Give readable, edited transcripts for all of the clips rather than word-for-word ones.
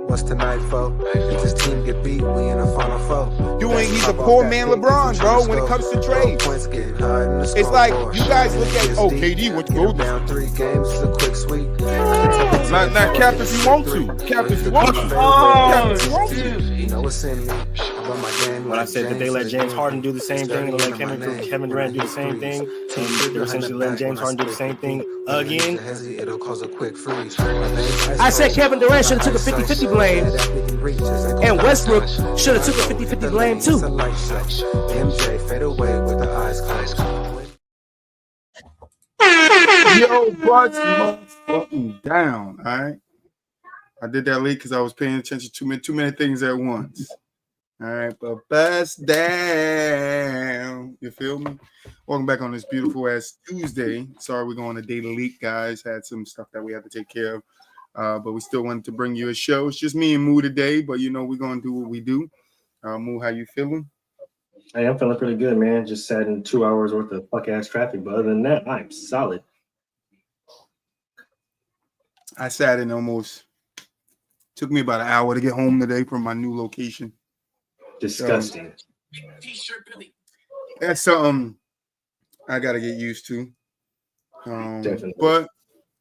What's tonight, folks? If this team get beat, we in the final four. He's a poor man LeBron, bro, when it comes to trades. It's like, you guys look at, KD went to go down 3 games, it's a quick sweep. Not cap if you want to. Cap if you want to. Cap if you want to. You know what's in me. When I said that they let James Harden do the same thing and let Kevin Durant do the same thing, they're essentially letting James Harden do the same thing again. It'll cause a quick freeze. I said Kevin Durant should have took a 50-50 blame, and Westbrook should have took a 50-50 blame too. MJ fade away with the eyes closed. Yo, butts motherfucking down, all right? I did that late because I was paying attention to too many things at once. All right, but bust down. You feel me? Welcome back on this beautiful ass Tuesday. Sorry we're going a day late, guys. Had some stuff that we had to take care of. But we still wanted to bring you a show. It's just me and Moo today, but you know we're gonna do what we do. Moo, how you feeling? Hey, I'm feeling pretty good, man. Just sat in 2 hours worth of fuck ass traffic, but other than that, I'm solid. I sat in almost. Took me about an hour to get home today from my new location. Disgusting. That's something I gotta get used to. Definitely. But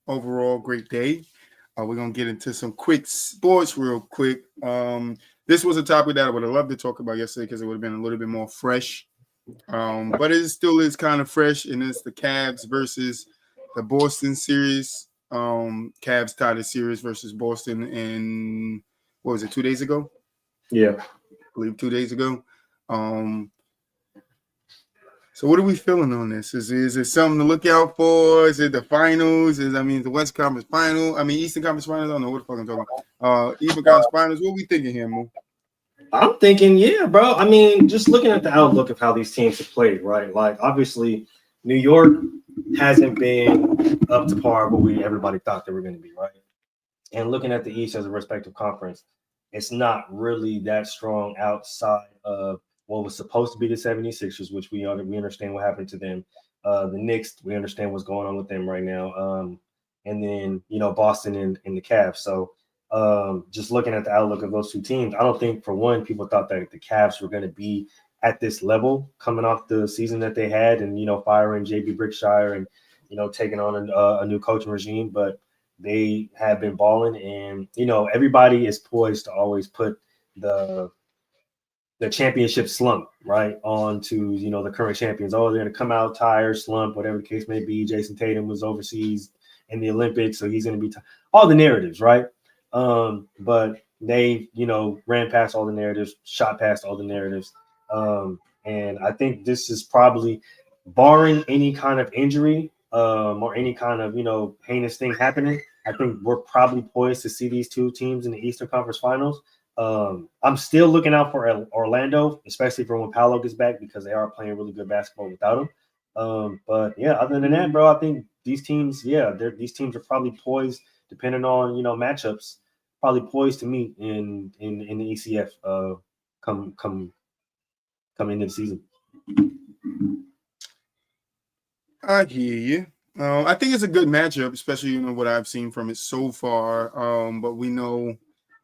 overall, great day. We're gonna get into some quick sports real quick. This was a topic that I would have loved to talk about yesterday because it would have been a little bit more fresh. But it still is kind of fresh, and it's the Cavs versus the Boston series. Cavs tied a series versus Boston in, what was it, 2 days ago? Yeah. I believe 2 days ago. So what are we feeling on this? Is it something to look out for? Is it the finals? The West Conference final? Eastern Conference finals? I don't know what the fuck I'm talking about. Eastern Conference finals? What are we thinking here, Mo? I'm thinking, yeah, bro. Just looking at the outlook of how these teams have played, right? Like, obviously, New York hasn't been up to par what everybody thought they were going to be, right? And looking at the East as a respective conference, it's not really that strong outside of what was supposed to be the 76ers, which we understand what happened to them. The Knicks, we understand what's going on with them right now. And then, Boston and the Cavs. So just looking at the outlook of those two teams, I don't think, for one, people thought that the Cavs were going to be at this level coming off the season that they had and, firing JB Brickshire and, taking on a new coaching regime. But they have been balling, and, everybody is poised to always put the championship slump, right, on to, the current champions. Oh, they're going to come out tired, slump, whatever the case may be. Jason Tatum was overseas in the Olympics, so he's going to be all the narratives, right? But they, ran past all the narratives, shot past all the narratives. And I think this is probably, barring any kind of injury or any kind of, heinous thing happening, I think we're probably poised to see these two teams in the Eastern Conference Finals. I'm still looking out for Orlando, especially for when Paolo gets back, because they are playing really good basketball without him. But yeah, other than that, bro, I think these teams, these teams are probably poised, depending on, matchups, probably poised to meet in the ECF come into the season. I hear you. I think it's a good matchup, especially what I've seen from it so far. But we know,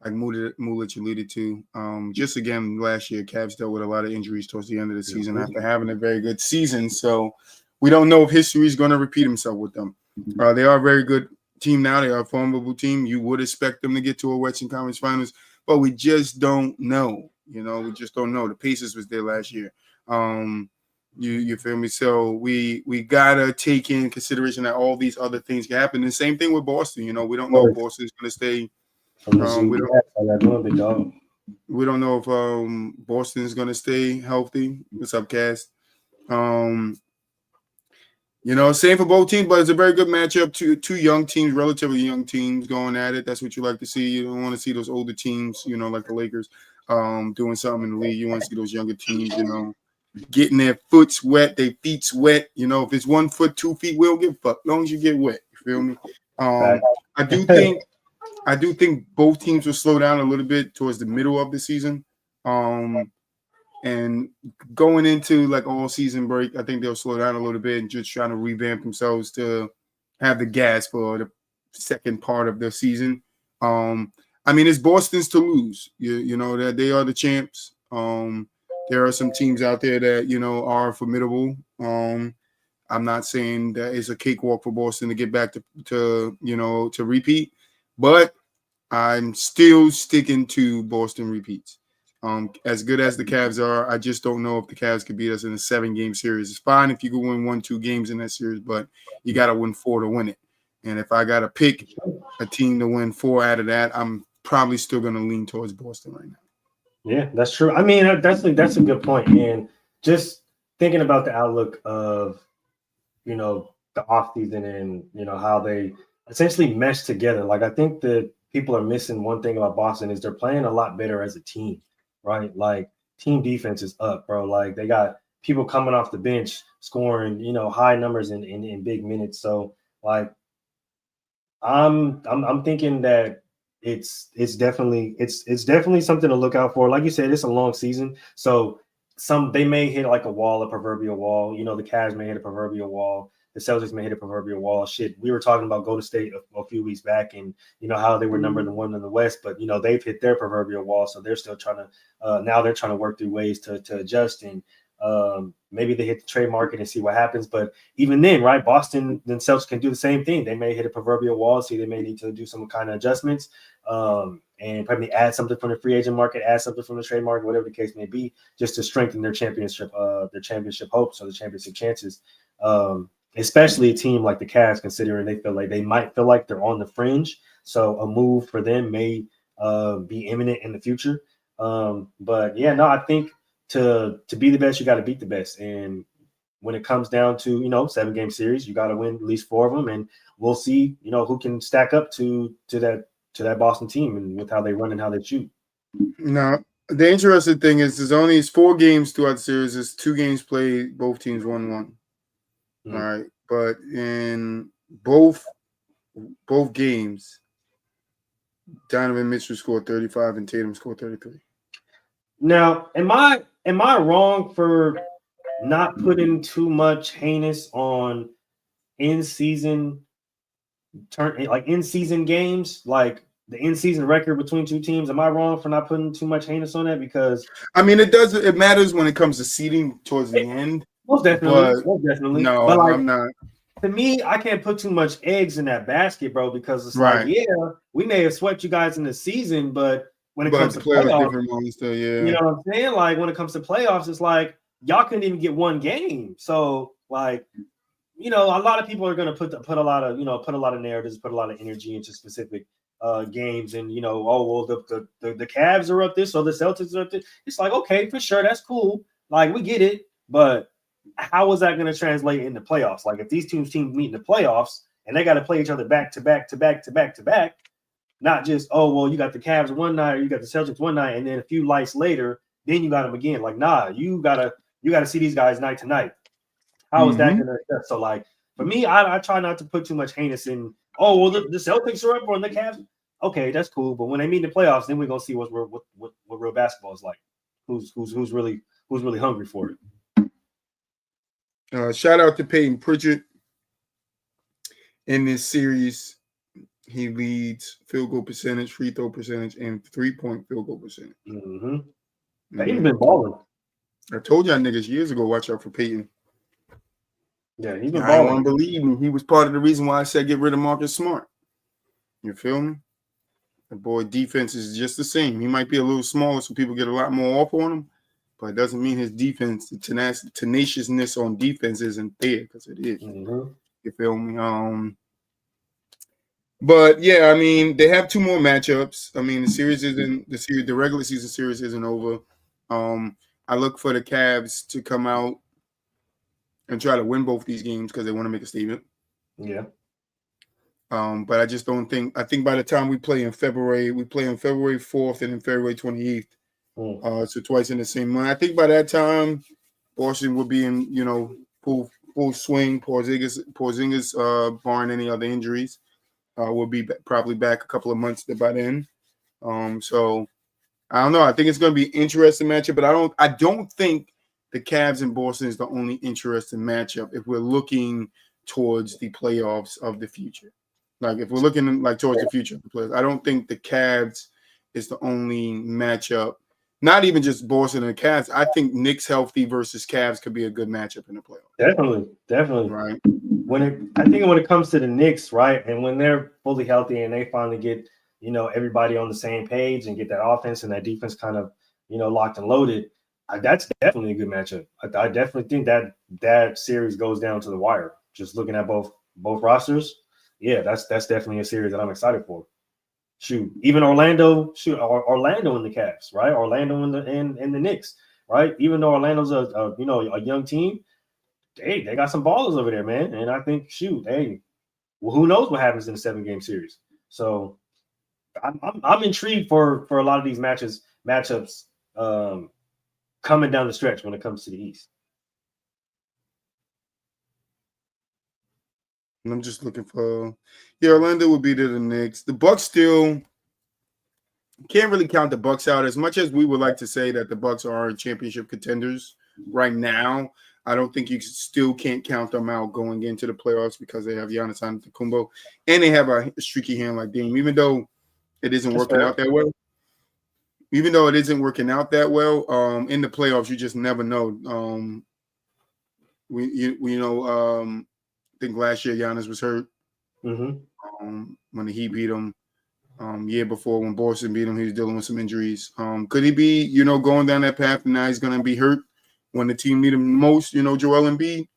like Mulich alluded to, just again last year, Cavs dealt with a lot of injuries towards the end of the season after having a very good season. So we don't know if history is going to repeat himself with them. They are a very good team now. They are a formidable team. You would expect them to get to a Western Conference Finals, but we just don't know. We just don't know. The Pacers was there last year. You feel me? So we gotta take in consideration that all these other things can happen. The same thing with Boston. We don't know if Boston's gonna stay. We don't know if Boston's gonna stay healthy. What's up, Cass? Same for both teams, but it's a very good matchup. Two young teams, relatively young teams going at it. That's what you like to see. You don't want to see those older teams, like the Lakers, doing something in the league. You want to see those younger teams, getting their foots wet, their feet's wet. If it's 1 foot, 2 feet, we don't give a fuck. As long as you get wet, you feel me? I do think both teams will slow down a little bit towards the middle of the season. And going into like all season break, I think they'll slow down a little bit and just trying to revamp themselves to have the gas for the second part of the season. I mean, it's Boston's to lose. You know that they are the champs. There are some teams out there that are formidable. I'm not saying that it's a cakewalk for Boston to get back to repeat, but I'm still sticking to Boston repeats. As good as the Cavs are, I just don't know if the Cavs could beat us in a 7-game series. It's fine if you could win 1-2 games in that series, but you got to win 4 to win it. And if I got to pick a team to win 4 out of that, I'm probably still going to lean towards Boston right now. Yeah, that's true. I mean, that's a good point. And just thinking about the outlook of, the offseason and, how they essentially mesh together. Like, I think that people are missing one thing about Boston is they're playing a lot better as a team, right? Like, team defense is up, bro. Like, they got people coming off the bench scoring, high numbers in big minutes. So, like, I'm thinking that it's definitely something to look out for. Like you said, it's a long season, so they may hit like a proverbial wall. The Cavs may hit a proverbial wall. The Celtics may hit a proverbial wall. Shit, we were talking about Golden State a few weeks back, and how they were number one in the West, but they've hit their proverbial wall, so they're still trying to. Now they're trying to work through ways to adjust, and maybe they hit the trade market and see what happens. But even then, right, Boston themselves can do the same thing. They may hit a proverbial wall, so they may need to do some kind of adjustments, and probably add something from the free agent market, add something from the trade market, whatever the case may be, just to strengthen their championship hopes or the championship chances. Especially a team like the Cavs, considering they might feel like they're on the fringe. So a move for them may be imminent in the future. But yeah, no, I think to be the best, you got to beat the best. And when it comes down to 7-game series, you got to win at least 4 of them, and we'll see who can stack up to that Boston team and with how they run and how they shoot. Now, the interesting thing is there's only 4 games throughout the series. There's 2 games played, both teams 1-1. All right, but in both games, Donovan Mitchell scored 35 and Tatum scored 33. Now, am I wrong for not putting too much heinous on in-season games, like the in-season record between 2 teams? Am I wrong for not putting too much heinous on that? Because I mean, it matters when it comes to seeding towards the end. Most definitely. No, but I'm not. To me, I can't put too much eggs in that basket, bro, because it's right. like, yeah, we may have swept you guys in the season, but when it comes to playoffs, still, yeah. You know what I'm saying? Like, when it comes to playoffs, it's like y'all couldn't even get 1 game. So, like, a lot of people are going to put a lot of narratives, put a lot of energy into specific games, and the Cavs are up this, so the Celtics are up this. It's like, okay, for sure, that's cool. Like, we get it, but how is that going to translate into playoffs? Like, if these teams meet in the playoffs and they got to play each other back to back, not just, you got the Cavs one night or you got the Celtics one night, and then a few lights later, then you got them again. Like, nah, you gotta see these guys night to night. How is that going to adjust? So, like, for me, I try not to put too much heinous in. The Celtics are up on the Cavs. Okay, that's cool. But when they meet in the playoffs, then we're gonna see what real basketball is like. Who's really hungry for it. Shout out to Peyton Pritchard. In this series, he leads field goal percentage, free throw percentage, and 3-point field goal percentage. Peyton's been balling. I told y'all niggas years ago, watch out for Peyton. Yeah, he's been I balling. don't believe me. He was part of the reason why I said get rid of Marcus Smart. You feel me? The boy defense is just the same. He might be a little smaller, so people get a lot more off on him. But it doesn't mean his defense, the tenaciousness on defense isn't there, because it is. You feel me? But yeah, I mean, they have 2 more matchups. I mean, the regular season series isn't over. I look for the Cavs to come out and try to win both these games because they want to make a statement. Yeah. But I just don't think. I think by the time we play on February 4th and then February 28th. So twice in the same month. I think by that time, Boston will be in, full swing. Porzingis, barring any other injuries, will be probably back a couple of months by then. So I don't know. I think it's going to be an interesting matchup, but I don't think the Cavs and Boston is the only interesting matchup if we're looking towards the playoffs of the future. Like if we're looking like towards the future of the playoffs, I don't think the Cavs is the only matchup. Not even just Boston and the Cavs. I think Knicks healthy versus Cavs could be a good matchup in the playoffs. Definitely. Right. I think when it comes to the Knicks, right, and when they're fully healthy and they finally get, everybody on the same page and get that offense and that defense kind of, locked and loaded, that's definitely a good matchup. I definitely think that series goes down to the wire. Just looking at both rosters, yeah, that's definitely a series that I'm excited for. Shoot, even Orlando in the Cavs, right? Orlando in the Knicks, right? Even though Orlando's a young team, they got some ballers over there, man. And I think, who knows what happens in the 7-game series? So I'm intrigued for a lot of these matchups coming down the stretch when it comes to the East. And I'm just looking for Orlando would be to the Knicks. The Bucks still can't really count the Bucks out as much as we would like to say that the Bucks are championship contenders right now. I don't think you still can't count them out going into the playoffs because they have Giannis Antetokounmpo and they have a streaky hand like Dame, even though it isn't working out that well. Even though it isn't working out that well, in the playoffs, you just never know. I think last year Giannis was hurt. Mm-hmm. When the Heat beat him. Year before when Boston beat him, he was dealing with some injuries. Could he be, going down that path and now he's going to be hurt when the team need him most, Joel Embiid?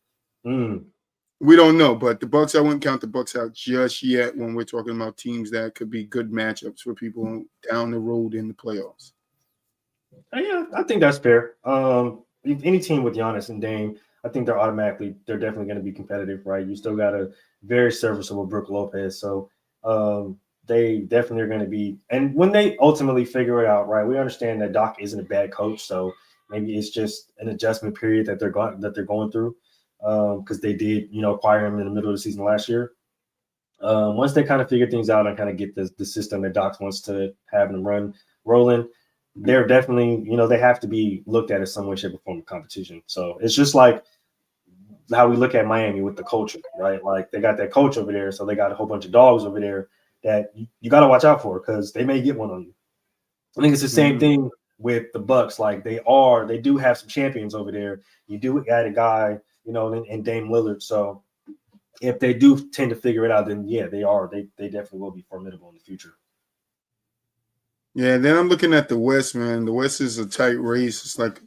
We don't know, but the Bucks, I wouldn't count the Bucks out just yet when we're talking about teams that could be good matchups for people down the road in the playoffs. Yeah, I think that's fair. Any team with Giannis and Dame, I think they're definitely going to be competitive, right? You still got a very serviceable Brook Lopez, so they definitely are going to be. And when they ultimately figure it out, right, we understand that Doc isn't a bad coach, so maybe it's just an adjustment period that they're going through because they did, acquire him in the middle of the season last year. Once they kind of figure things out and kind of get the system that Doc wants to have them rolling, they're definitely, they have to be looked at as some way, shape, or form of competition. So it's just like how we look at Miami with the culture, right? Like they got that coach over there, so they got a whole bunch of dogs over there that you got to watch out for because they may get one on you. I think it's the same thing with the Bucks. Like they do have some champions over there. You do add a guy, and Dame Lillard. So if they do tend to figure it out, then yeah, they definitely will be formidable in the future. Yeah, then I'm looking at the West, man. The West is a tight race. It's like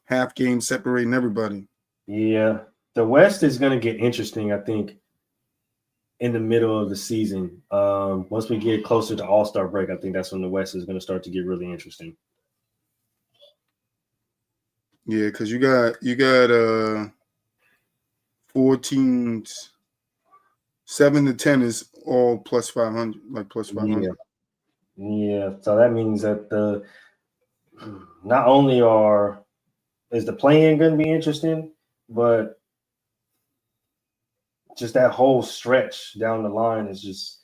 half game separating everybody. Yeah, the West is going to get interesting, I think, in the middle of the season. Once we get closer to All-Star break, I think that's when the West is going to start to get really interesting. Yeah, because you got 4 teams. 7 to 10 is all plus 500, like plus 500. Yeah. So that means that not only is the play-in going to be interesting, but just that whole stretch down the line it's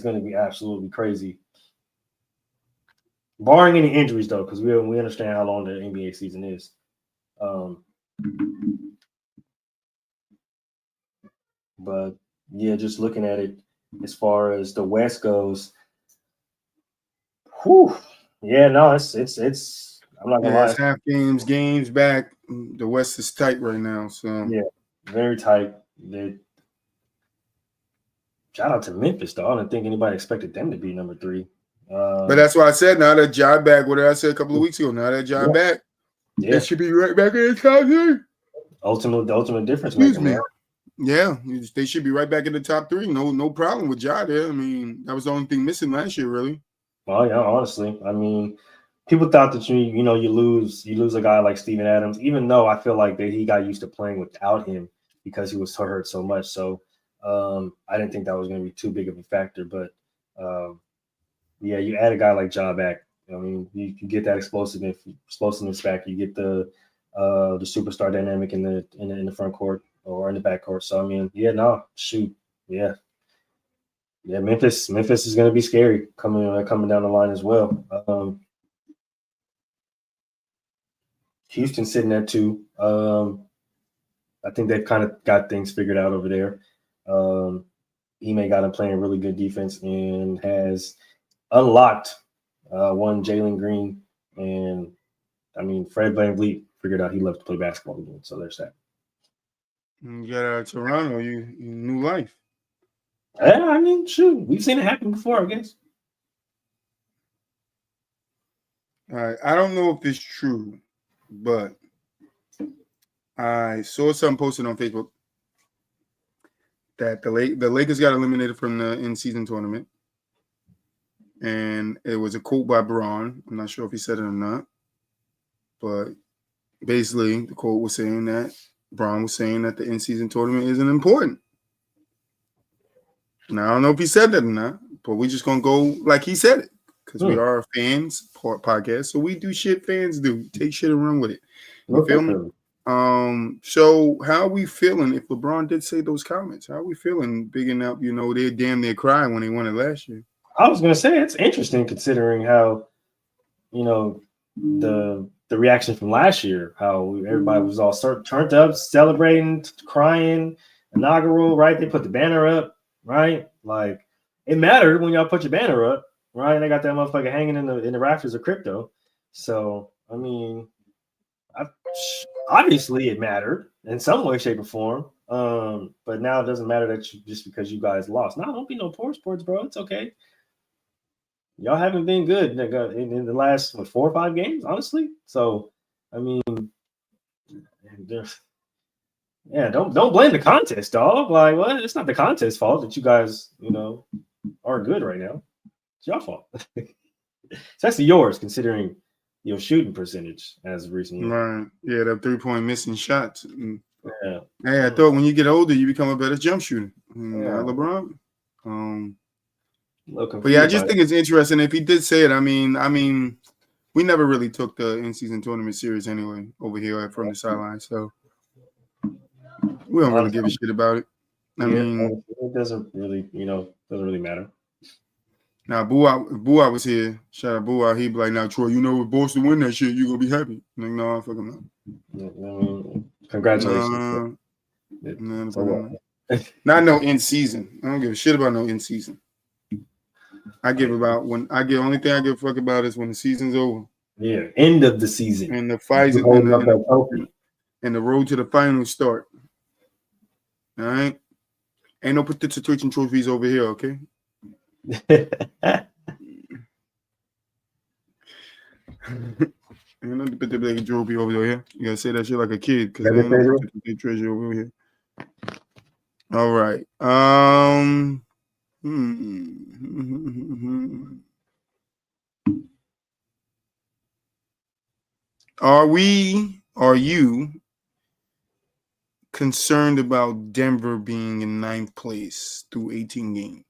going to be absolutely crazy. Barring any injuries, though, because we understand how long the NBA season is. But yeah, just looking at it as far as the West goes, yeah, no, it's. I'm not gonna lie. It's half games back. The West is tight right now, so yeah, very tight. Shout out to Memphis, though. I don't think anybody expected them to be number 3. But that's why I said now that Ja back. What did I say a couple of weeks ago? Now that Ja back, they should be right back in the top 3. The ultimate difference maker, man. Yeah, they should be right back in the top 3. No problem with Ja there. I mean, that was the only thing missing last year, really. Well, yeah, honestly, I mean, people thought that you lose a guy like Steven Adams, even though I feel like that he got used to playing without him because he was hurt so much. So I didn't think that was going to be too big of a factor. But yeah, you add a guy like Ja back. I mean, you get that explosiveness back. You get the superstar dynamic in the front court or in the back court. So I mean, Memphis is going to be scary coming down the line as well. Houston's sitting at 2. I think they've kind of got things figured out over there. Ime got him playing really good defense and has unlocked one Jalen Green. And, I mean, Fred VanVleet figured out he loved to play basketball again. So there's that. You got out of Toronto, you new life. Yeah, I mean, shoot, we've seen it happen before, I guess. All right. I don't know if it's true, but I saw something posted on Facebook that the Lakers got eliminated from the in-season tournament. And it was a quote by Braun. I'm not sure if he said it or not. But basically, the quote was saying that Braun was saying that the in-season tournament isn't important. Now, I don't know if he said that or not, but we're just going to go like he said it because we are a fans podcast. So we do shit fans do. Take shit and run with it. You feel me? So how are we feeling if LeBron did say those comments? How are we feeling bigging up, they're damn near crying when they won it last year? I was going to say it's interesting considering how, the reaction from last year, how everybody was all turned up, celebrating, crying, inaugural, right? They put the banner up, right? Like it mattered when y'all put your banner up, right? They got that motherfucker hanging in the rafters of crypto. So, I mean, obviously it mattered in some way, shape, or form. But now it doesn't matter that just because you guys lost. No, don't be no poor sports, bro. It's okay. Y'all haven't been good in the last 4 or 5 games, honestly. So, I mean, don't blame the contest, dog. Like, what? It's not the contest's fault that you guys, aren't good right now. It's your fault. It's actually yours, considering your shooting percentage as of recently. Right. Yeah, that 3-point missing shots. Yeah. Hey, I thought when you get older, you become a better jump shooter. Yeah. LeBron. But yeah, I just think it's interesting. If he did say it, I mean, we never really took the in-season tournament serious anyway over here from the sideline, so we don't really give a shit about it. I mean, it doesn't really matter. Now, Boo was here. Shout out Boo. He'd be like, "Now, Troy, if Boston win that shit, you gonna be happy." I'm like, no, fuck him not. Congratulations. Not no in season. I don't give a shit about no in season. I give about only thing I give a fuck about is when the season's over. Yeah, end of the season. And the fights and the road to the finals start. All right? Ain't no participation trophies over here, okay? Ain't no participation trophy over here. You gotta say that shit like a kid because ain't no participation treasure over here. All right. Are you concerned about Denver being in 9th place through 18 games?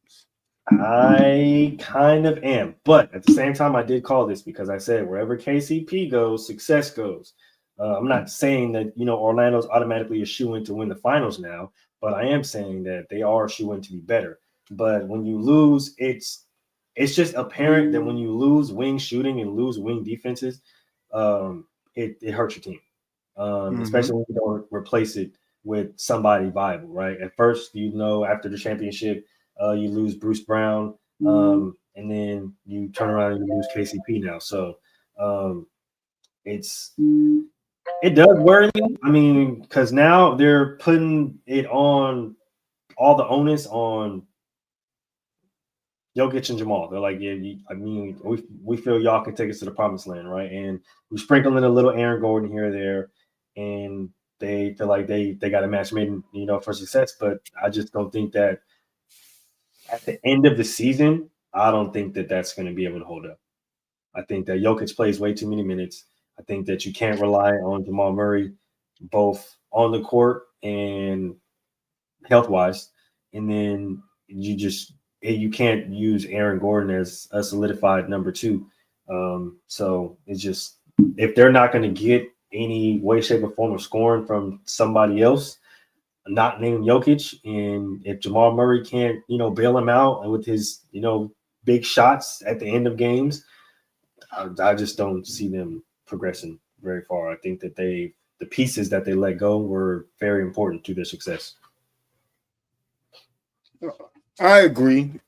I kind of am, but at the same time, I did call this because I said wherever KCP goes, success goes. I'm not saying that Orlando's automatically a shoo-in to win the finals now, but I am saying that they are a shoo-in to be better. But when you lose, it's just apparent that when you lose wing shooting and lose wing defenses, it hurts your team, especially when you don't replace it with somebody viable, right? At first, after the championship, you lose Bruce Brown, and then you turn around and you lose KCP now. So it does worry me. I mean, because now they're putting it on all the onus on Jokic and Jamal. They're like, we feel y'all can take us to the promised land, right? And we sprinkle in a little Aaron Gordon here or there, and they feel like they got a match made, for success. But I just don't think that at the end of the season, I don't think that that's going to be able to hold up. I think that Jokic plays way too many minutes. I think that you can't rely on Jamal Murray both on the court and health-wise. And then you can't use Aaron Gordon as a solidified number 2. So it's just, if they're not going to get any way, shape, or form of scoring from somebody else, not named Jokic, and if Jamal Murray can't, bail him out with his, big shots at the end of games, I just don't see them progressing very far. I think that the pieces that they let go were very important to their success. I agree.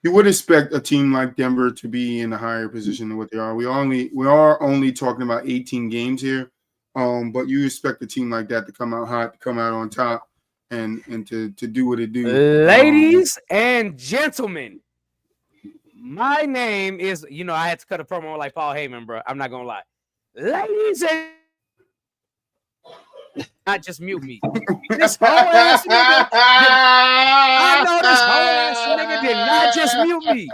You would expect a team like Denver to be in a higher position than what they are. We are only talking about 18 games here, but you expect a team like that to come out hot, to come out on top, and to do what it do. Ladies and gentlemen, my name is, I had to cut a promo like Paul Heyman, bro. I'm not gonna lie. Ladies and not just mute me. This whole ass nigga. I know this whole ass nigga did not just mute me.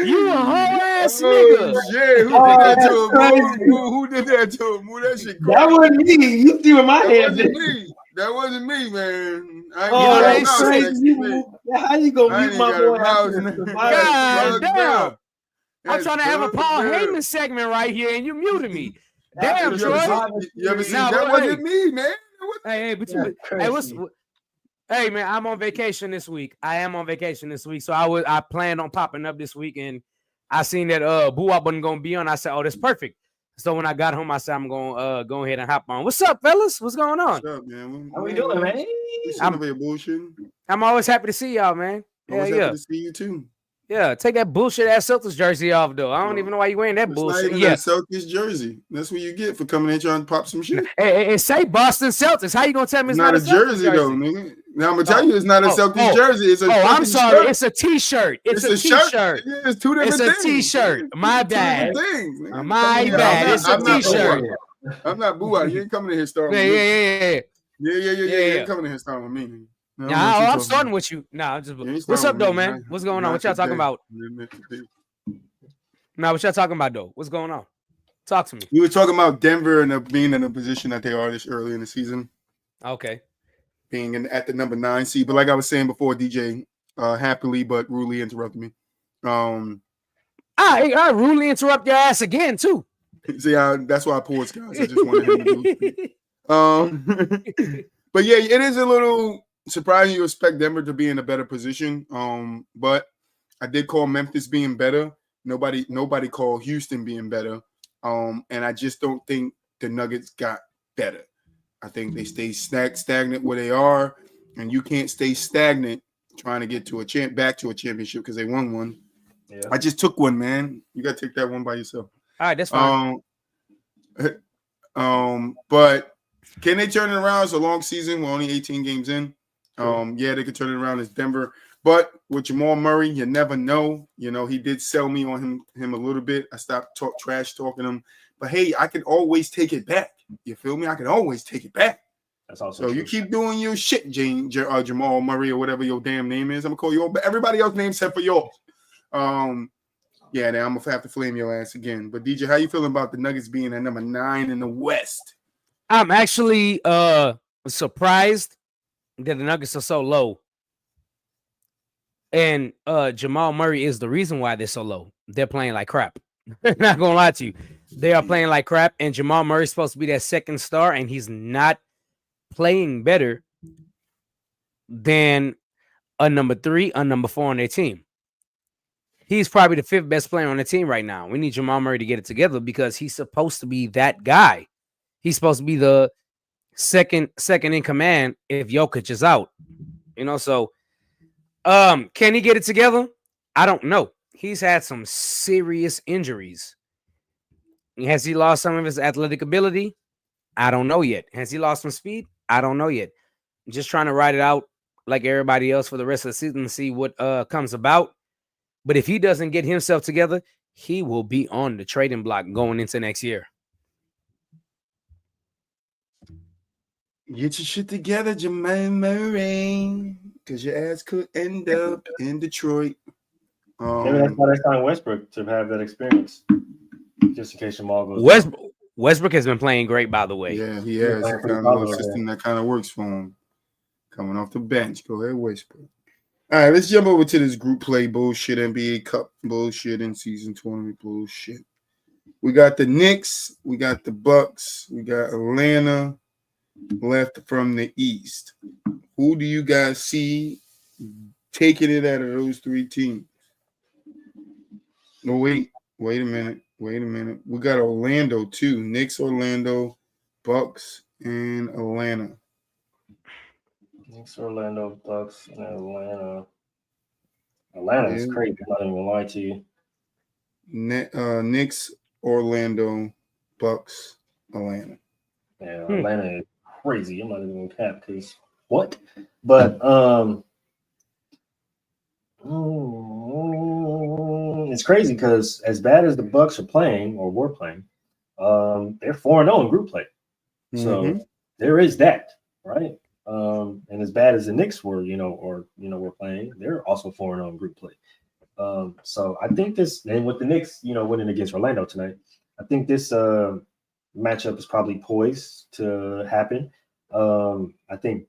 You a whole ass nigga. Shit, who did that to him? Who did that to him? That shit crazy. That wasn't me. You see what my hand did. That wasn't me, man. That's crazy. How you gonna mute my boy? God damn. I'm trying to have a Paul Heyman segment right here, and you muted me. Damn, Troy. You ever seen that? Wasn't me, man. Hey, man, I'm on vacation this week. I am on vacation this week, so I planned on popping up this week, and I seen that Boo-Wop wasn't gonna be on. I said, "Oh, that's perfect." So when I got home, I said, "I'm gonna go ahead and hop on." What's up, fellas? What's going on? What's up, man? How we doing, man? I'm always happy to see y'all, man. Always happy to see you too. Yeah, take that bullshit ass Celtics jersey off, though. I don't even know why you wearing that bullshit. Not even that Celtics jersey. That's what you get for coming in trying to pop some shit. Hey, say Boston Celtics. How you gonna tell me it's not a jersey though, nigga? Now I'm gonna tell you it's not a Celtics jersey. It's a I'm sorry. Shirt. It's a t-shirt. It's a t-shirt. It's two different things. It's a t-shirt. My bad. My bad. It's a t-shirt. I'm not Boo-Wop. You ain't coming in here starting with me. Yeah. You ain't coming in here starting with me. No, I'm starting with you. Nah, what's up, though, man? What's going on? What y'all talking about? Nah, what y'all talking about, though? What's going on? Talk to me. We were talking about Denver and being in a position that they are this early in the season. Okay. Being at the number 9 seed. But like I was saying before, DJ happily but rudely interrupted me. I rudely interrupt your ass again, too. See, that's why I paused, guys. I just wanted him to do but yeah, it is a little surprising. You expect Denver to be in a better position. But I did call Memphis being better. Nobody called Houston being better. And I just don't think the Nuggets got better. I think they stay stagnant where they are, and you can't stay stagnant trying to get to back to a championship because they won one. Yeah. I just took one, man. You got to take that one by yourself. All right, that's fine. But can they turn it around? It's a long season. We're only 18 games in. Yeah, they could turn it around as Denver. But with Jamal Murray, you never know. You know, he did sell me on him a little bit. I stopped trash talking him. But hey, I can always take it back. You feel me? I can always take it back. That's also so true. You keep doing your shit, Jamal Murray, or whatever your damn name is. I'm gonna call you everybody else's name except for yours. Yeah, now I'm gonna have to flame your ass again. But DJ, how you feeling about the Nuggets being at number 9 in the West? I'm actually surprised that the Nuggets are so low. And Jamal Murray is the reason why they're so low. They're playing like crap. Not gonna lie to you. They are playing like crap, and Jamal Murray's supposed to be that second star, and he's not playing better than a number 3, a number 4 on their team. He's probably the 5th best player on the team right now. We need Jamal Murray to get it together because he's supposed to be that guy. He's supposed to be the second in command if Jokic is out. You know, so can he get it together? I don't know. He's had some serious injuries. Has he lost some of his athletic ability? I don't know yet. Has he lost some speed? I don't know yet. I'm just trying to ride it out like everybody else for the rest of the season and see what comes about. But if he doesn't get himself together, he will be on the trading block going into next year. Get your shit together, Jamal Murray, because your ass could end up in Detroit. Maybe that's why they signed Westbrook, to have that experience. Just in case Jamal goes. Westbrook has been playing great, by the way. Yeah, he has. Kind of a system that kind of works for him. Coming off the bench. Go ahead, Westbrook. All right, let's jump over to this group play bullshit, NBA Cup bullshit, and season tournament bullshit. We got the Knicks, we got the Bucks, we got Atlanta left from the East. Who do you guys see taking it out of those 3 teams? No, wait a minute. Wait a minute. We got Orlando too. Knicks, Orlando, Bucks, and Atlanta. Knicks, Orlando, Bucks, and Atlanta. Atlanta is Yeah. crazy. I'm not even gonna lie to you. Knicks, Orlando, Bucks, Atlanta. Yeah, Atlanta is crazy. I'm not even gonna cap because what? But it's crazy because as bad as the Bucks are playing or were playing, they're 4-0 in group play. So there is that, right? And as bad as the Knicks were, were playing, they're also 4-0 in group play. So I think this, and with the Knicks, winning against Orlando tonight, I think this matchup is probably poised to happen. I think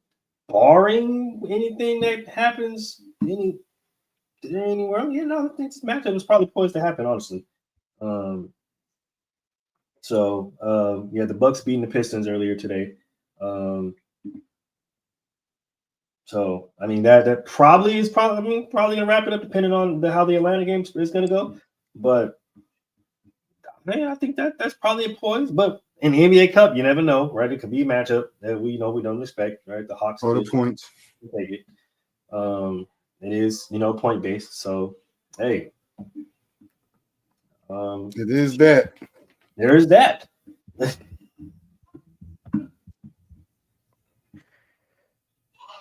barring anything that happens anywhere, I think this matchup is probably poised to happen, honestly. The Bucks beating the Pistons earlier today. So I mean that probably gonna wrap it up depending on how the Atlanta game is gonna go. But man, I think that's probably a poise. But in the NBA Cup, you never know, right? It could be a matchup that we don't expect, right? The Hawks All the points. take it. It is point based. So hey, it is that. There is that.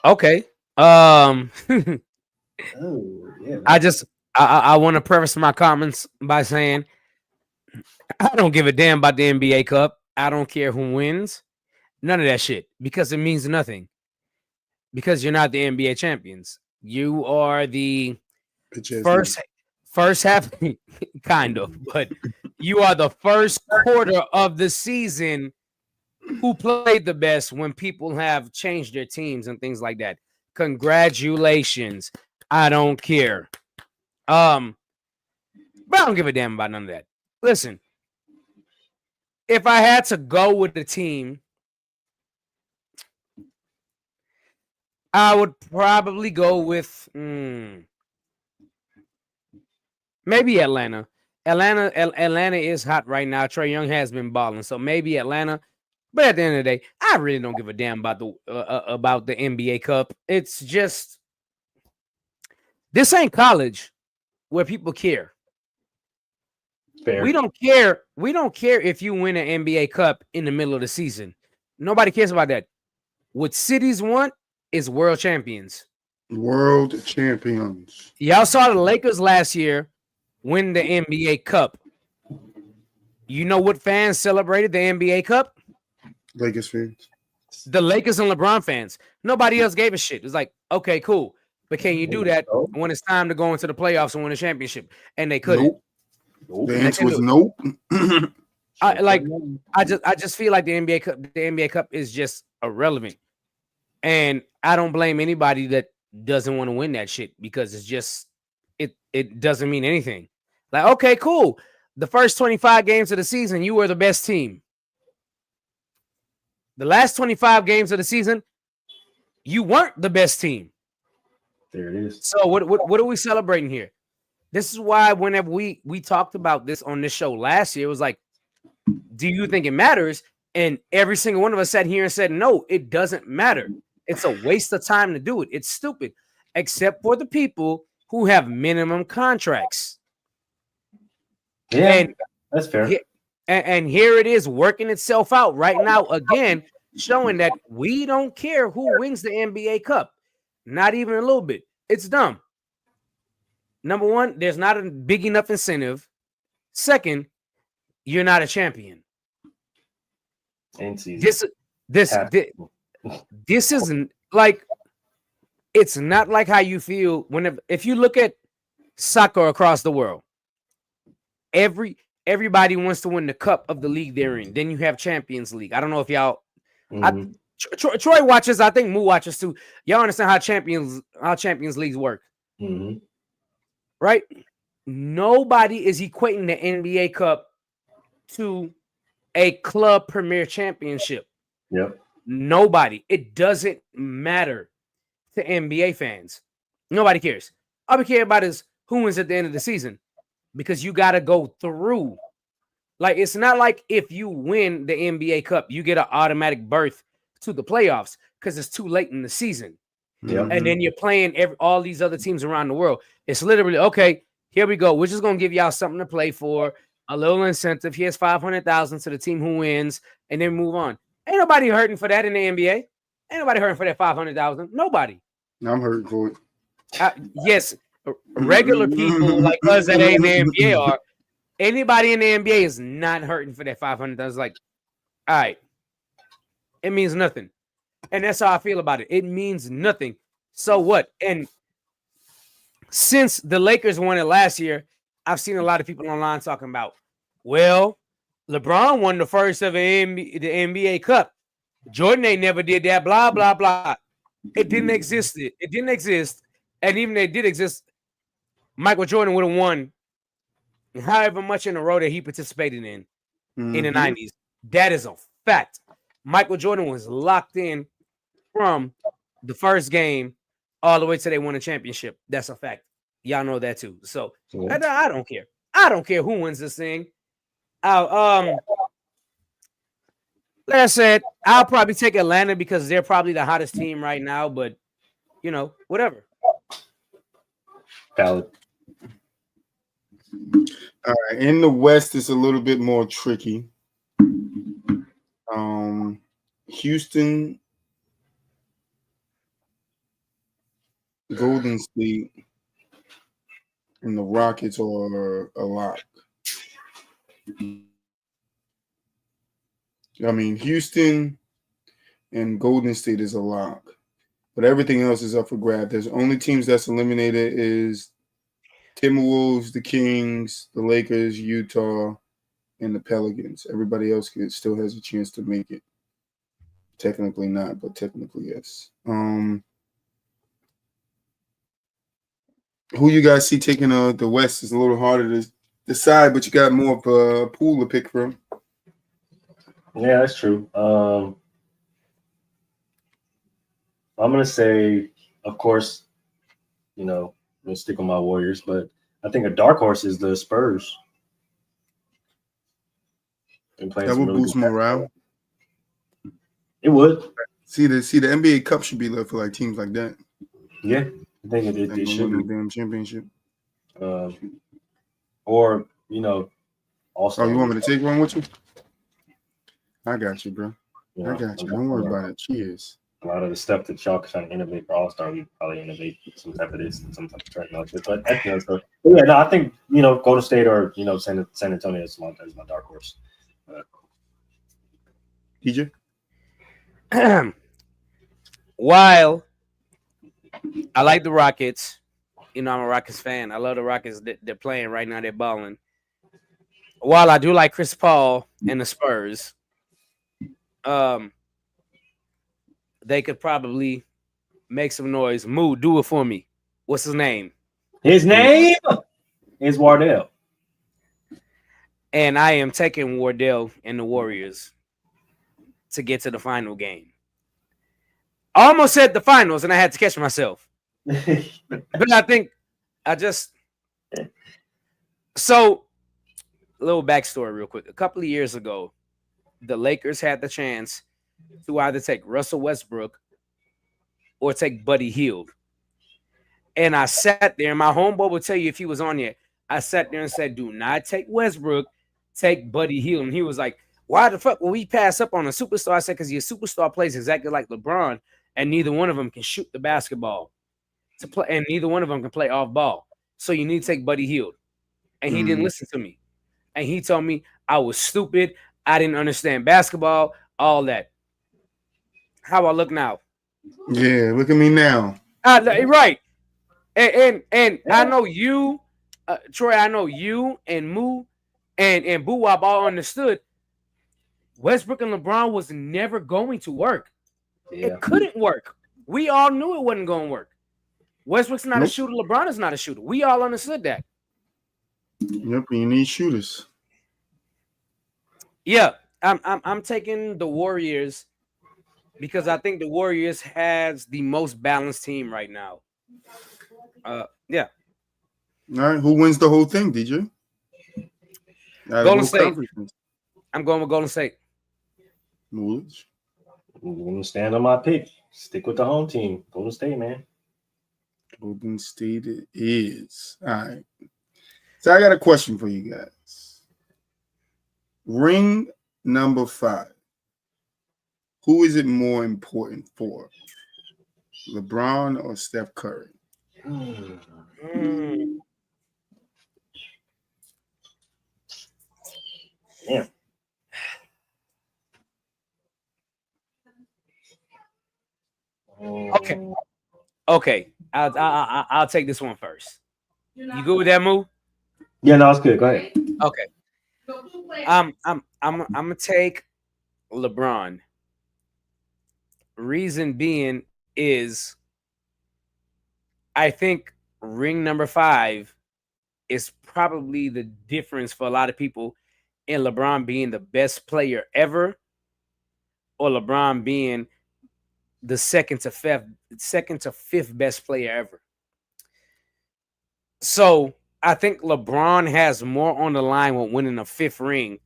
Okay. Oh, yeah. I want to preface my comments by saying I don't give a damn about the NBA Cup. I don't care who wins. None of that shit because it means nothing. Because you're not the NBA champions. You are the first half, kind of, but you are the first quarter of the season who played the best when people have changed their teams and things like that. Congratulations. I don't care. But I don't give a damn about none of that. Listen, if I had to go with the team, I would probably go with maybe Atlanta. Atlanta is hot right now. Trae Young has been balling, so maybe Atlanta. But at the end of the day, I really don't give a damn about the NBA Cup. It's just this ain't college where people care. Fair. We don't care. We don't care if you win an NBA Cup in the middle of the season. Nobody cares about that. What cities want is world champions. World champions. Y'all saw the Lakers last year win the NBA Cup. You know what fans celebrated the NBA Cup? Lakers fans. The Lakers and LeBron fans. Nobody else gave a shit. It's like, okay, cool. But can you do that when it's time to go into the playoffs and win a championship? And they couldn't. Nope. The answer was nope. I just feel like the NBA Cup is just irrelevant. And I don't blame anybody that doesn't want to win that shit because it's just it doesn't mean anything. Like, okay, cool. The first 25 games of the season, you were the best team. The last 25 games of the season, you weren't the best team. There it is. So what are we celebrating here? This is why whenever we talked about this on this show last year, it was like, do you think it matters? And every single one of us sat here and said, no, it doesn't matter. It's a waste of time to do it. It's stupid, except for the people who have minimum contracts. Yeah, and that's fair. And here it is working itself out right now again, showing that we don't care who wins the NBA Cup. Not even a little bit. It's dumb. Number one, there's not a big enough incentive. Second, you're not a champion. This isn't like, it's not like how you feel if you look at soccer across the world. Everybody wants to win the cup of the league they're in. Then you have Champions League. I don't know if y'all Troy watches, I think Moo watches too. Y'all understand how Champions Leagues work. Mm-hmm. Right? Nobody is equating the NBA Cup to a club premier championship. Yep. Nobody. It doesn't matter to NBA fans. Nobody cares. All we care about is who wins at the end of the season, because you got to go through Like, it's not like if you win the NBA Cup, you get an automatic berth to the playoffs because it's too late in the season. Yep. And then you're playing all these other teams around the world. It's literally, okay, here we go. We're just going to give y'all something to play for, a little incentive. Here's $500,000 to the team who wins, and then move on. Ain't nobody hurting for that in the NBA. Ain't nobody hurting for that $500,000. Nobody. I'm hurting for it. Yes, regular people like us that ain't in the NBA are. Anybody in the NBA is not hurting for that $500,000. Like, all right, it means nothing. And that's how I feel about it. It means nothing. So what? And since the Lakers won it last year, I've seen a lot of people online talking about, well, LeBron won the first of the NBA Cup. Jordan ain't never did that, blah, blah, blah. It didn't exist. It didn't exist. And even if it did exist, Michael Jordan would have won however much in a row that he participated in the 90s. That is a fact. Michael Jordan was locked in from the first game all the way till they won a championship. That's a fact. Y'all know that too. So I don't care. I don't care who wins this thing. Like I said, I'll probably take Atlanta because they're probably the hottest team right now, but you know, whatever. Valid. All right. In the West, it's a little bit more tricky. Houston, Golden State, and the Rockets are a lock. I mean, Houston and Golden State is a lock, but everything else is up for grab. There's only teams that's eliminated is Timberwolves, the Kings, the Lakers, Utah, and the Pelicans. Everybody else still has a chance to make it. Technically not, but technically yes. Who you guys see taking the West is a little harder to decide, but you got more of a pool to pick from. Yeah, that's true. I'm gonna say, of course, you know, I'm gonna stick with my Warriors, but I think a dark horse is the Spurs. That would boost morale. It would. See the NBA Cup should be left for like teams like that. Yeah, I think it should win be. the damn championship. Or you know, also. Oh, you want me to take one with you? I got you, bro. You know, I got you. Don't worry about it. Cheers. A lot of the stuff that y'all trying to innovate for All-Star, we probably innovate some type of this, some type of trend like this. But you know, so, yeah, no, I think you know, Golden State or you know, San Antonio is my dark horse. DJ? While I like the Rockets, you know, I'm a Rockets fan. I love the Rockets. They're playing right now. They're balling. While I do like Chris Paul and the Spurs, they could probably make some noise. Moo, do it for me. What's his name? His name is Wardell. And I am taking Wardell and the Warriors to get to the final game. I almost said the finals, and I had to catch myself. But I think so a little backstory real quick. A couple of years ago, the Lakers had the chance to either take Russell Westbrook or take Buddy Hield. And I sat there, and my homeboy would tell you if he was on there. I sat there and said, do not take Westbrook, take Buddy Hield. And he was like, why the fuck will we pass up on a superstar? I said, because your superstar plays exactly like LeBron, and neither one of them can shoot the basketball to play, and neither one of them can play off ball. So you need to take Buddy Hield. And he didn't listen to me. And he told me I was stupid. I didn't understand basketball, all that. How I look now? Yeah, look at me now. Right. And I know you, Troy, I know you and Moo and Boo Wop all understood Westbrook and LeBron was never going to work. Yeah. It couldn't work. We all knew it wasn't going to work. Westbrook's not a shooter. LeBron is not a shooter. We all understood that. Yep, you need shooters. Yeah, I'm taking the Warriors because I think the Warriors has the most balanced team right now. Yeah. All right, who wins the whole thing, DJ? Golden both State. conferences. I'm going with Golden State. Woolidge. I'm gonna stand on my pick. Stick with the home team. Golden State, man. Golden State it is. All right. So I got a question for you guys. Ring number 5. Who is it more important for? LeBron or Steph Curry? Damn. Okay. I'll take this one first. You good with that move? Yeah, no, it's good. Go ahead. Okay. I'm gonna take LeBron. Reason being is I think ring number 5 is probably the difference for a lot of people in LeBron being the best player ever, or LeBron being the second to fifth best player ever. So I think LeBron has more on the line with winning a 5th ring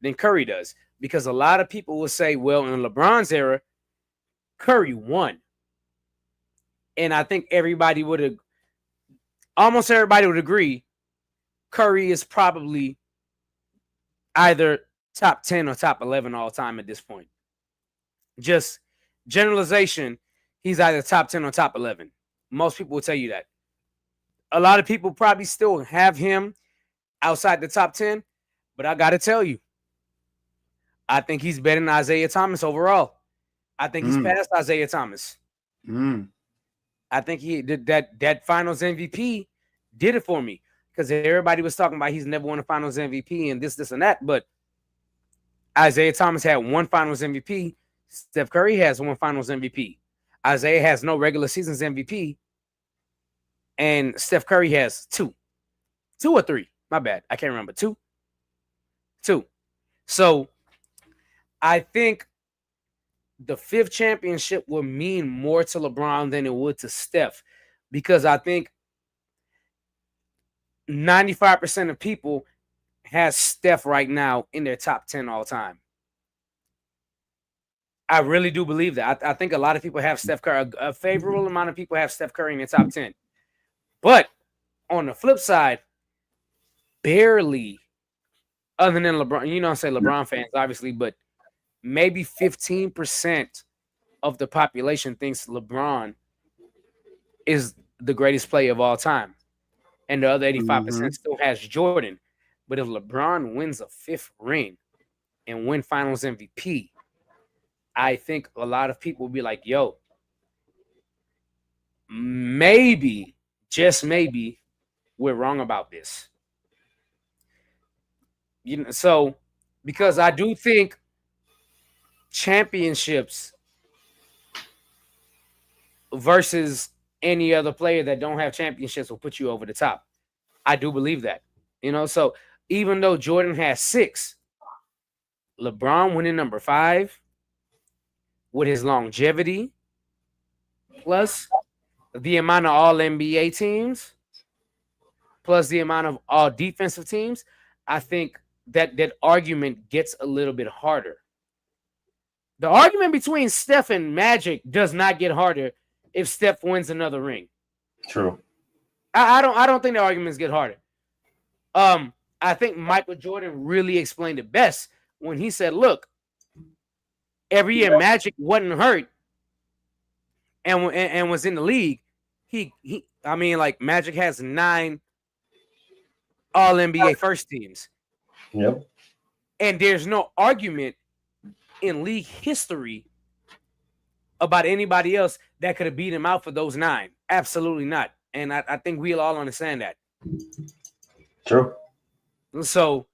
than Curry does, because a lot of people will say, well, in LeBron's era, Curry won. And I think almost everybody would agree Curry is probably either top 10 or top 11 all time at this point. Just generalization, he's either top 10 or top 11. Most people will tell you that. A lot of people probably still have him outside the top 10, but I got to tell you, I think he's better than Isaiah Thomas overall. I think he's past Isaiah Thomas. I think he did that Finals MVP did it for me, because everybody was talking about he's never won a Finals MVP and this and that. But Isaiah Thomas had 1 Finals MVP. Steph Curry has 1 Finals MVP. Isaiah has no regular seasons MVP. And Steph Curry has 2. 2 or 3. My bad. I can't remember. 2. So I think the 5th championship will mean more to LeBron than it would to Steph, because I think 95% of people has Steph right now in their top 10 all time. I really do believe that. I think a lot of people have Steph Curry. A favorable amount of people have Steph Curry in their top 10. But on the flip side, barely, other than LeBron, you know, I say LeBron fans, obviously, but maybe 15% of the population thinks LeBron is the greatest player of all time. And the other 85% still has Jordan. But if LeBron wins a 5th ring and win Finals MVP, I think a lot of people will be like, yo, maybe, just maybe, we're wrong about this. You know, so because I do think championships versus any other player that don't have championships will put you over the top. I do believe that. You know, so even though Jordan has 6, LeBron winning number 5 with his longevity, plus the amount of all NBA teams, plus the amount of all defensive teams, I think that argument gets a little bit harder. The argument between Steph and Magic does not get harder if Steph wins another ring. True. I don't think the arguments get harder. I think Michael Jordan really explained it best when he said, look, every year Magic wasn't hurt and was in the league. Magic has 9 all NBA first teams. Yep. And there's no argument in league history about anybody else that could have beat him out for those 9. Absolutely not. And I think we'll all understand that. True. So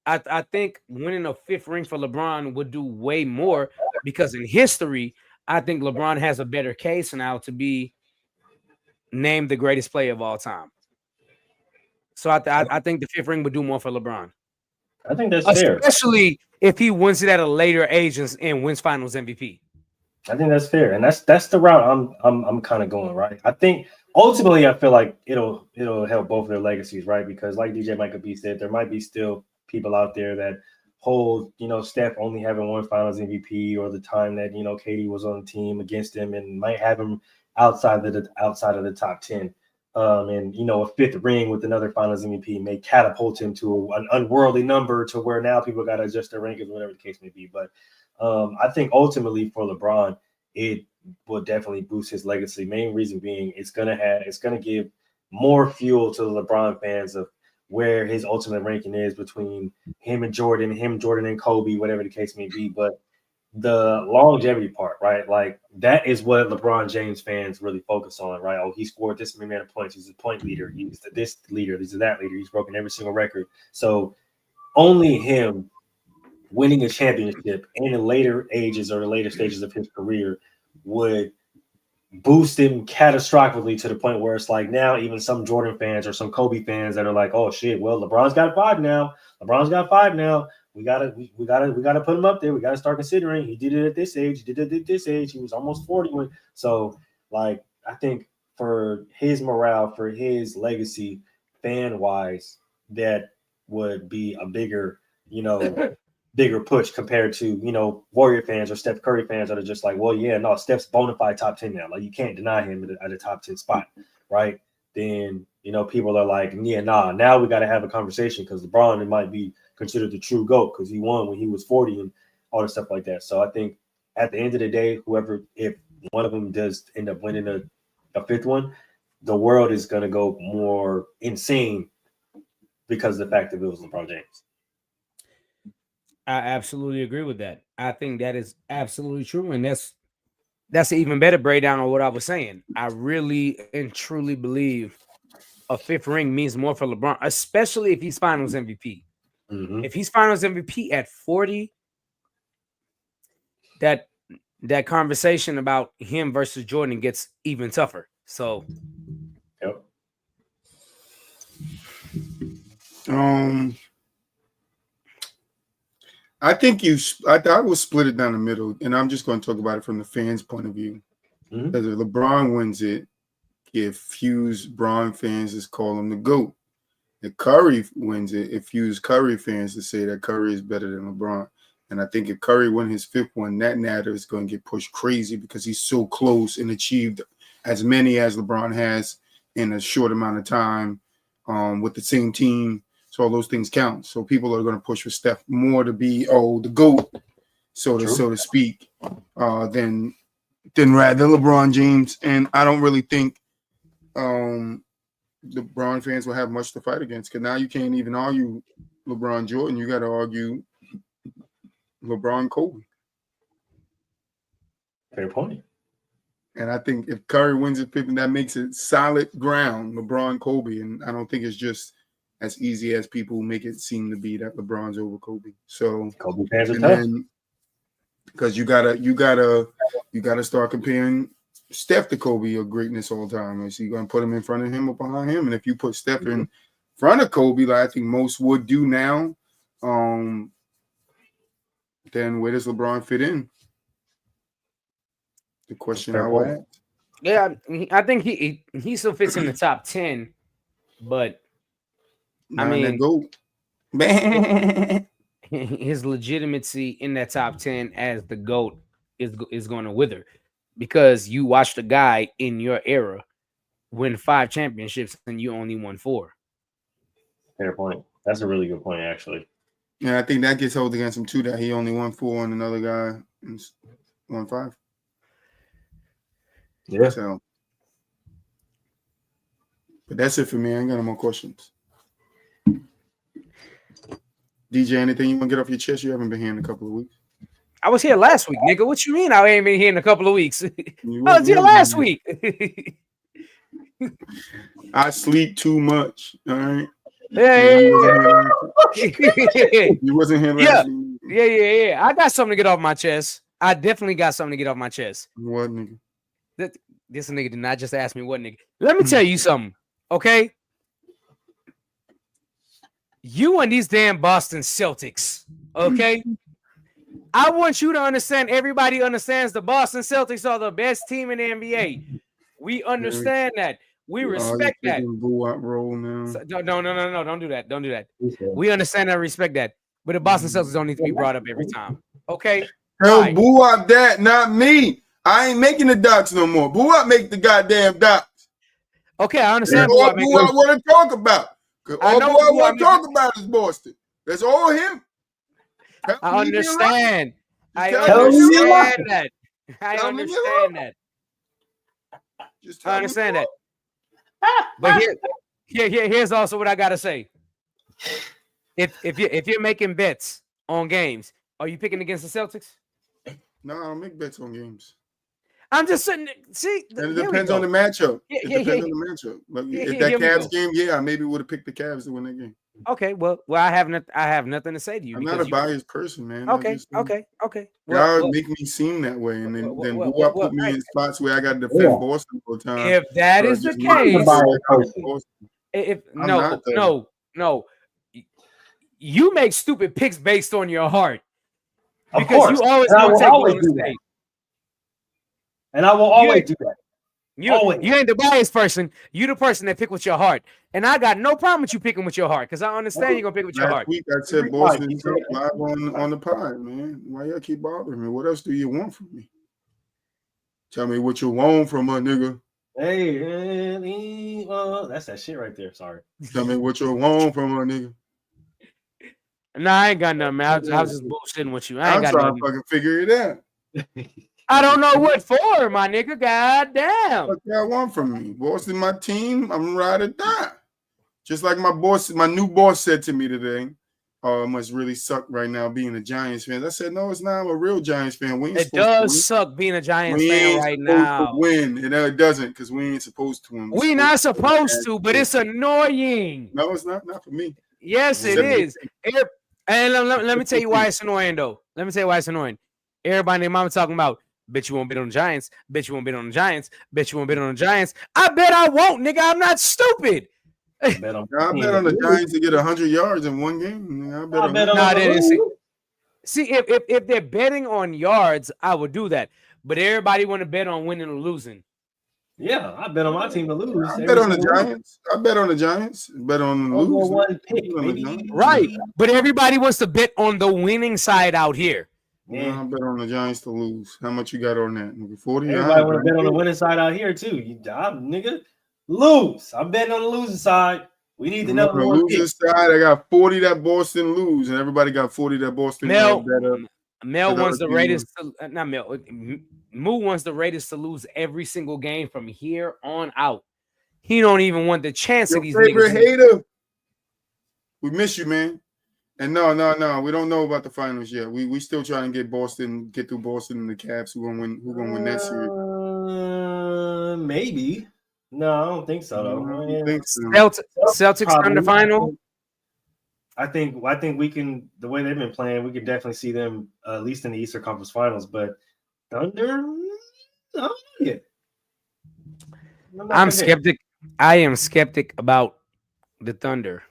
I think winning a 5th ring for LeBron would do way more, because in history, I think LeBron has a better case now to be named the greatest player of all time. So I think the 5th ring would do more for LeBron. I think that's fair. Especially if he wins it at a later age and wins Finals MVP. I think that's fair, and that's the route I'm kind of going, right? I think ultimately I feel like it'll help both their legacies, right? Because like DJ Michael B said, there might be still people out there that hold, Steph only having one Finals MVP, or the time that KD was on the team against him and might have him outside of the top 10. And a fifth ring with another Finals MVP may catapult him to an unworldly number to where now people got to adjust their rankings, whatever the case may be. But I think ultimately for LeBron, it will definitely boost his legacy. Main reason being it's gonna give more fuel to the LeBron fans of where his ultimate ranking is between him and Jordan and Kobe, whatever the case may be. But the longevity part, right? Like that is what LeBron James fans really focus on, right? Oh, he scored this many amount of points. He's a point leader. He's this leader. He's that leader. He's broken every single record. So only him winning a championship in the later ages or the later stages of his career would boost him catastrophically to the point where it's like now even some Jordan fans or some Kobe fans that are like, oh shit, well, LeBron's got five now. We gotta put him up there. We gotta start considering. He did it at this age. He did it at this age. He was almost 40 so like I think for his morale, for his legacy, fan wise, that would be a bigger, bigger push compared to, Warrior fans or Steph Curry fans that are just like, well, yeah, no, Steph's bona fide top 10 now. Like you can't deny him at a top 10 spot, right? Then, people are like, yeah, nah, now we got to have a conversation because LeBron, it might be considered the true GOAT because he won when he was 40 and all this stuff like that. So I think at the end of the day, if one of them does end up winning a fifth one, the world is going to go more insane because of the fact that it was LeBron James. I absolutely agree with that. I think that is absolutely true. And that's an even better breakdown of what I was saying. I really and truly believe a fifth ring means more for LeBron, especially if he's Finals MVP. Mm-hmm. If he's Finals MVP at 40, that conversation about him versus Jordan gets even tougher. So, yep. I think I will split it down the middle, and I'm just going to talk about it from the fans' point of view. Mm-hmm. Because if LeBron wins it, if Fuse Bron fans just call him the GOAT. If Curry wins it, it Fuse Curry fans to say that Curry is better than LeBron. And I think if Curry wins his fifth one, that narrative is going to get pushed crazy because he's so close and achieved as many as LeBron has in a short amount of time with the same team. So all those things count. So people are going to push for Steph more to be the GOAT, so to speak, than LeBron James. And I don't really think LeBron fans will have much to fight against because now you can't even argue LeBron Jordan. You got to argue LeBron Kobe. Fair point. And I think if Curry wins it 50, that makes it solid ground, LeBron Kobe. And I don't think it's just as easy as people make it seem to be that LeBron's over Kobe. So Kobe fans are tough. Because you gotta start comparing Steph to Kobe of greatness all the time. So you're gonna put him in front of him or behind him. And if you put Steph in front of Kobe, like I think most would do now, then where does LeBron fit in? The question I would ask. Yeah, I think he still fits in the top 10, but I mean, his legitimacy in that top 10 as the GOAT is going to wither because you watched a guy in your era win 5 championships and you only won 4. Fair point. That's a really good point, actually. Yeah, I think that gets held against him too. That he only won 4 and another guy won 5. Yeah. So, but that's it for me. I ain't got no more questions. DJ, anything you want to get off your chest? You haven't been here in a couple of weeks. I was here last week, nigga. What you mean I ain't been here in a couple of weeks? I was here last week. I sleep too much. All right. Yeah. You wasn't here last week. Yeah. I got something to get off my chest. I definitely got something to get off my chest. What, nigga? This nigga did not just ask me what, nigga. Let me tell you something, okay? You and these damn Boston Celtics, okay? I want you to understand, everybody understands the Boston Celtics are the best team in the NBA. We understand that. We Oh, respect you're that. taking Boo out role now. No, don't do that. Don't do that. He said, We understand and respect that. But the Boston Celtics don't need to be brought up every time. Okay? Tell Why? Boo out that, not me. I ain't making the dots no more. Boo out make the goddamn dots. Okay, I That's understand. all Boo Boo out want to talk about. 'Cause I all know Boo what out Boo want out to talk about is Boston. That's all him. I understand. I Tell me you're right. understand that. I Tell me you're understand that. Just I tell me understand you're that. But here's also what I gotta say. If you're making bets on games, are you picking against the Celtics? No, I don't make bets on games. I'm just saying. See, And it here we depends on go. the matchup. Yeah, It yeah, depends yeah. on the matchup. Like Yeah, if that here we Cavs go. game, yeah, I maybe would have picked the Cavs to win that game. Okay, well, I have nothing to say to you I'm not because a biased person, man. Okay. Y'all make me seem that way, and then Boo out put me in spots where I got to defend Boston all the time. if that So is the just make me case, feel like I'm Boston. if I'm not, though. no, you make stupid picks based on your heart Of because course. you always And I gonna will take always Golden do that. State. And I will always do that. Always. You ain't the biased person. You the person that pick with your heart. And I got no problem with you picking with your heart because I understand you're gonna pick with your Last heart. week I said Boston is live on the pod, man. Why y'all keep bothering me? What else do you want from me? Tell me what you want from a nigga. Hey, that's that shit right there. Sorry. Tell me what you want from a nigga. Nah, I ain't got nothing, man. I was just bullshitting with you. I ain't I'm got trying nothing. to fucking figure it out. I don't know what for, my nigga. God damn. What y'all want from me? Boston, my team, I'm ride or die. Just like my new boss said to me today, oh, it must really suck right now being a Giants fan. I said, no, it's not. I'm a real Giants fan. We ain't It supposed to does win. suck being a Giants We fan ain't right supposed now. to win. And no, it doesn't because we ain't supposed to win. We not supposed to, but it's annoying. No, it's not. Not for me. Yes, it is. And let me tell you why it's annoying, though. Let me tell you why it's annoying. Everybody and their mama talking about, bet you won't bet on the Giants. Bet you won't bet on the Giants. Bet you won't bet on the Giants. I bet I won't, nigga. I'm not stupid. I bet on the Giants to get 100 yards in one game. I bet on that. See, if they're betting on yards, I would do that. But everybody want to bet on winning or losing. Yeah, I bet on my team to lose. I bet on the Giants. I bet on the Giants. Bet on the losing. One pick, maybe. Right. But everybody wants to bet on the winning side out here. Yeah, I bet on the Giants to lose. How much you got on that? 40. Everybody want to bet on the winning side out here too. Nigga, lose. I'm betting on the losing side. We need the number one losing side. I got 40 that Boston lose, and everybody got 40 that Boston. Mel wants the Raiders to not Mel. Moo wants the Raiders to lose every single game from here on out. He don't even want the chance of these favorite niggas. Hater. We miss you, man. And no, we don't know about the finals yet. We still trying to get through Boston and the Cavs. Who gonna win that series? Maybe. No, I don't think so. Though. I don't think so. Celtics under final. I think we can. The way they've been playing, we can definitely see them at least in the Eastern Conference Finals. But Thunder, no, yet. I'm skeptic. I am skeptic about the Thunder.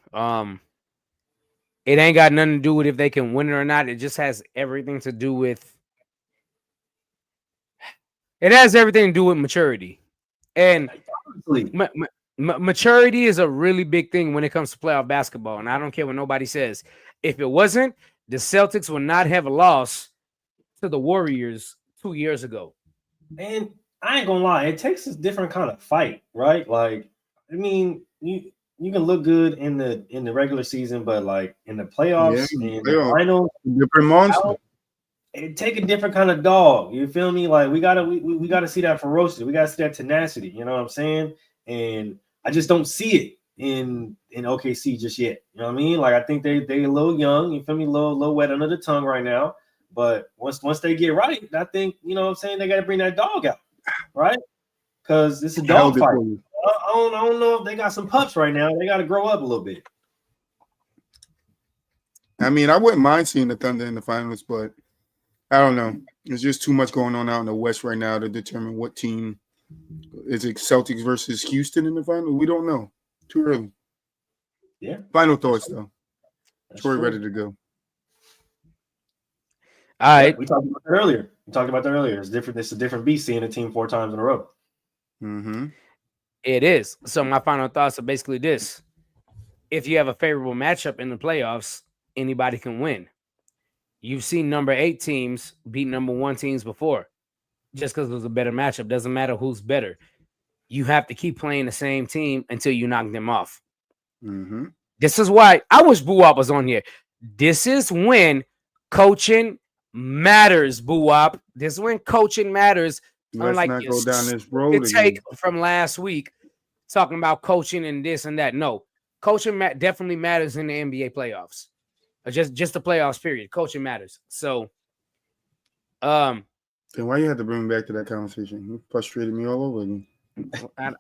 It ain't got nothing to do with if they can win it or not. It just has everything to do with. It has everything to do with maturity, and maturity is a really big thing when it comes to playoff basketball. And I don't care what nobody says. If it wasn't, the Celtics would not have lost to the Warriors 2 years ago. And I ain't gonna lie, it takes a different kind of fight, right? Like, I mean, you can look good in the regular season, but like in the playoffs and the finals, different monster. It take a different kind of dog. You feel me? Like we gotta see that ferocity. We gotta see that tenacity. You know what I'm saying? And I just don't see it in OKC just yet. You know what I mean? Like I think they a little young. You feel me? A little wet under the tongue right now. But once they get right, I think you know what I'm saying. They got to bring that dog out, right? Because it's a dog fight. I don't know if they got some pups right now. They got to grow up a little bit. I mean, I wouldn't mind seeing the Thunder in the finals, but I don't know. There's just too much going on out in the West right now to determine what team. Is it Celtics versus Houston in the final? We don't know. Too early. Yeah. Final thoughts, though. Troy ready to go. All right. We talked about that earlier. It's different. It's a different beast seeing a team 4 times in a row. Mm-hmm. It is. So my final thoughts are basically this: if you have a favorable matchup in the playoffs, anybody can win. You've seen number 8 teams beat number 1 teams before. Just because it was a better matchup doesn't matter who's better. You have to keep playing the same team until you knock them off. Mm-hmm. This is why I wish Boo-Wop was on here. This is when coaching matters, Boo-Wop. This is when coaching matters. Let's Unlike not your go down this road stupid take again. from last week talking about coaching and this and that. No, coaching definitely matters in the NBA playoffs. Or just the playoffs, period. Coaching matters. So, Then why you had to bring me back to that conversation? You frustrated me all over again.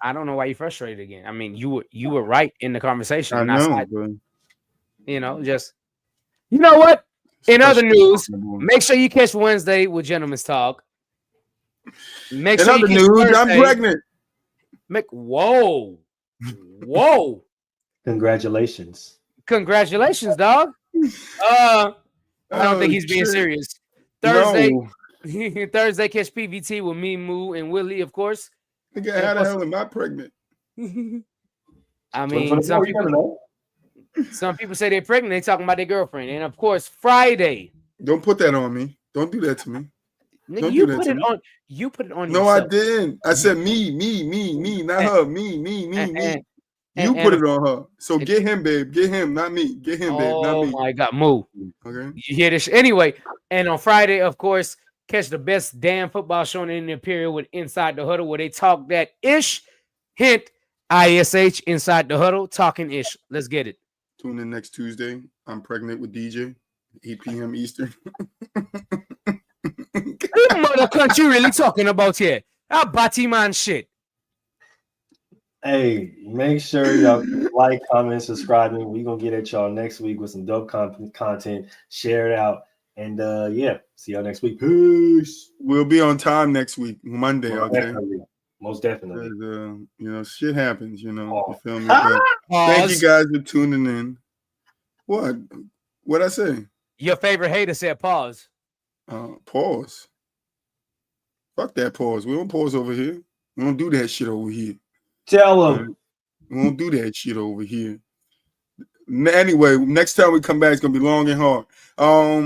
I don't know why you're frustrated again. I mean, you were right in the conversation. I not know, side- but you know, just you know what? In other news, frustrating. make sure you catch Wednesday with Gentlemen's Talk. Make In sure you other catch news, I'm Thursday. pregnant. Whoa. Congratulations. Congratulations, dog. I don't think he's being shit. serious. Thursday, No. Thursday, catch PVT with me, Moo, and Willie, of course. Nigga, how the hell am I pregnant? I mean, some people say they're pregnant. They talking about their girlfriend, and of course, Friday. Don't put that on me. Don't do that to me. Nigga, Don't you do that put to it me. on. You put it on. No, yourself. I didn't. I said me, not her. Me. You and put it on her. So get him, babe. Get him, not me. Get him, babe, not Oh me. my God, Moo. Okay. You hear this anyway? And on Friday, of course, catch the best damn football show in the period with Inside the Huddle, where they talk that ish. Hint, ISH Inside the Huddle, talking ish. Let's get it. Tune in next Tuesday. I'm pregnant with DJ, 8 p.m. Eastern. What mother country really talking about here? That batty man shit. Hey, make sure y'all like, comment, subscribing. We're gonna get at y'all next week with some dope content. Share it out. And yeah, see y'all next week. Peace. We'll be on time next week, Monday. Okay. Most definitely. Shit happens. You feel me? Pause. Thank you guys for tuning in. What'd I say? Your favorite hater said pause. Pause. Fuck that pause. We don't pause over here. We don't do that shit over here. Tell them. We don't do that shit over here. Anyway, next time we come back, it's gonna be long and hard.